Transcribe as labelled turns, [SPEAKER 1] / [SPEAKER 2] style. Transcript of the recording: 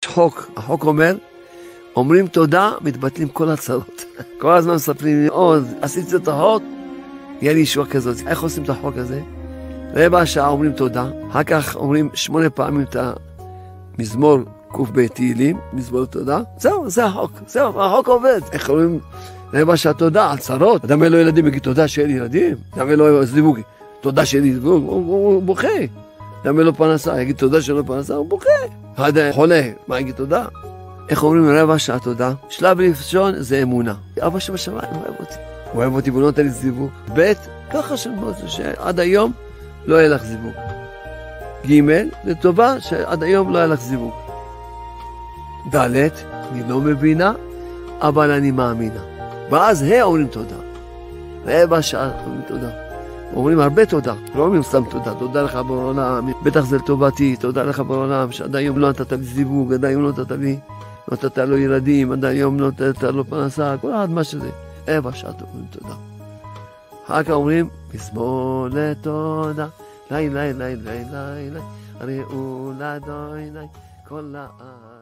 [SPEAKER 1] יש חוק, החוק אומר, אומרים תודה, מתבטלים כל הצרות. כל הזמן מספרים לי, עשיתי את החוק, יהיה לי ישועה כזאת. איך עושים את החוק הזה? רבע שעה אומרים תודה, אחר כך אומרים 8 פעמים את המזמור קב תהילים, מזמור תודה. זהו, זה החוק, זהו, החוק עובד. איך אומרים רבע שעה תודה על צרות? אדם אין לו ילדים, יגיד תודה שאין לי ילדים. אדם אין לו זיווג, תודה שאין לי זיווג, הוא בוכה. אדם אין לו פרנסה, יגיד תודה שאין לו פרנסה, הוא בוכה. אחד חולה, מה יגיד תודה? איך אומרים רבע שעה תודה? שלב ראשון זה אמונה. אבא שבשמיים אוהב אותי. הוא אוהב אותי והוא לא נותן לי זיווג. ב' ככה שעד היום לא יהיה לך זיווג. ג' זה טובה שעד היום לא יהיה לך זיווג. ד' אני לא מבינה, אבל אני מאמינה. ואז אומרים תודה. רבע שעה אומרים תודה. אומרים הרבה תודה, לא אומרים סתם תודה. תודה לך בעולם, בטח זה לטובתי, תודה לך בעולם שעד היום לא נתת לי זיווג, עד היום לא נתת לי, לא נתת לו ילדים, עד היום לא נתת לו פרנסה, כל אחד מה שזה. רבע שעה אומרים תודה. אחר כך אומרים, מזמור לתודה, לי, ראו לדויני כל העם.